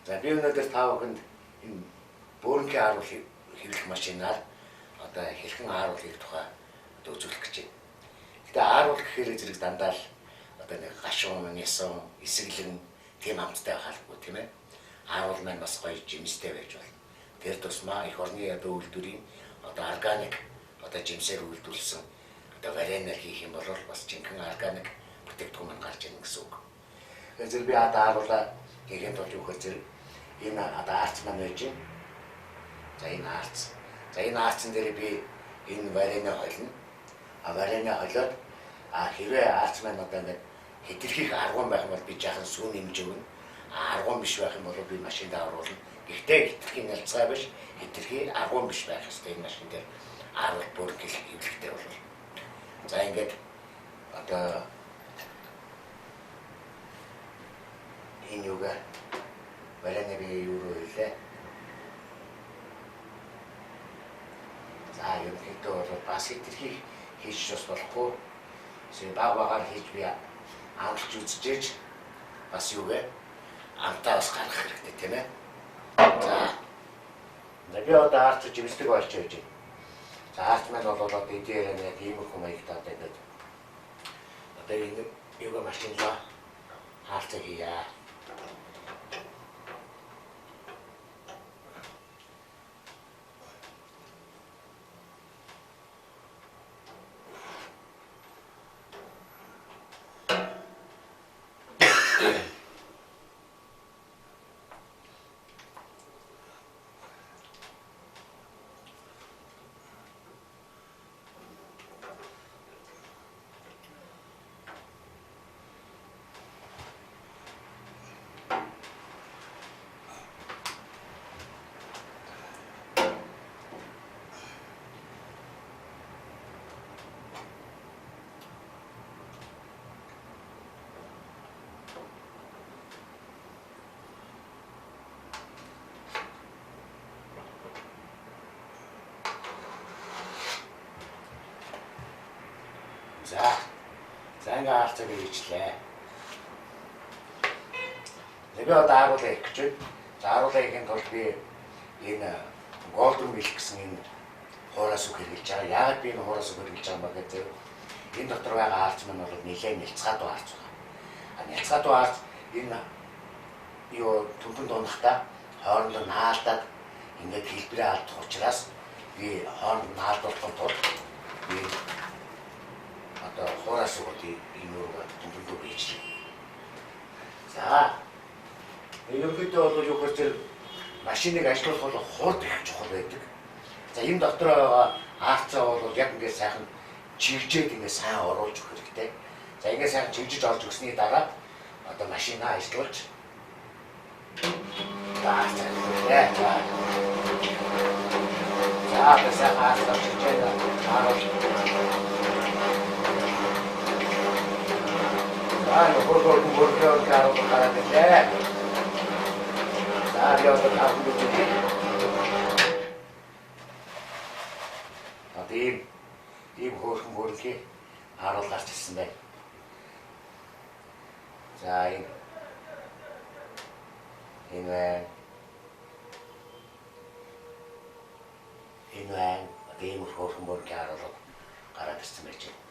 За би өнөөдөр та бүхэнд энэ бөөрнгийн ааруул хэвлэх машинаар одоо хэрхэн ааруул хийх тухай үзүүлэх гэж байна. Гэтэ ааруул гэхээр зэрэг дандаа л одоо нэг гашуун, нясан, эсгэлэн тийм амттай байхалгүй тийм ээ. Ааруул маань бас гоё жимстэй байж болно. Тэр тусмаа их орны одоо үйлдвэрийн одоо органик одоо жимсээр үйлдвэрлэсэн одоо варенер хийх юм бол бас жинхэнэ органик бүтээгдэхүүн маань гарч ирнэ гэсэн үг. Тэгэхээр би одоо ааруулаа хийхэд болж өгөх зэрэг энэ одоо арц маань байж байна. За энэ арц. За энэ арцсан дээр би энэ варенер холно. Варенер холоод хэрвээ арц маань одоо ингээд хэтэрхийх аргуун байх юм бол би жаахан сүүн нэмж өгнө. Аргуун биш байх юм бол би машинд оруулна. Гэхдээ хэтэрхий нялцгай биш, хэтэрхий аргуун биш байх ёстой энэ машин дээр ааруул бөөргөл хэвлэхтэй бол. За ингээд одоо энэ юугаа варенерийн юу руу илээ. За ерөнхийдөө бол бас хэтэрхий хийж бас болохгүй. Багаар хийж би амлж үзчихэж бас юугээ амтаа бас гаргах хэрэгтэй тийм ээ. За би одоо арц жимсдэг болж байж байна. За арц маань бол одоо дээр нэг ийм их маягтай одоо ингээд одоо энэ юугаа машинлаа арц хийя. За ингээ арцаг хийчлээ. Би одоо ааруулаа хийх гэж байна. За ааруулаа хийхэд бол би энэ голден милк гэсэн энэ хуураас үг хэрэглэж байгаа. Яагаад би энэ хуураас үг хэрэглэж байгаа юм бэ гэхээр энэ дотор байгаа арц маань бол нэлээд нэлцгаадуу арц байна. Нэлцгаадуу арц энэ юу түнхэн дундахтаа хоорондоо наалдаад ингээд хэлбэрээ алдах учраас би хооронд наалдуулахын тулд би одоо хуураас үг ийм юу түнхэн хийчихлээ. За ерөнхийдөө бол юу гэхээр машиныг ажилуулах бол хурд их чухал байдаг. За энэ дотор байгаа арцаа бол яг ингээд сайхан чивжээд ингээд сайн оруулж өгөх хэрэгтэй. За ингээд сайхан чивжиж олж өгсөний дараа одоо машинаа ажилуулж за сайхан арцаа чивжээд оруулж хурд гараад ирлээ. За яа одоо хавд үзээ. Одоо ийм хөөрхөн хөрөлхий харуул гарч ирсэн байна. За энэ одоо ийм хөөрхөн хөрөлхий харуул гараад ирсэн байж байна.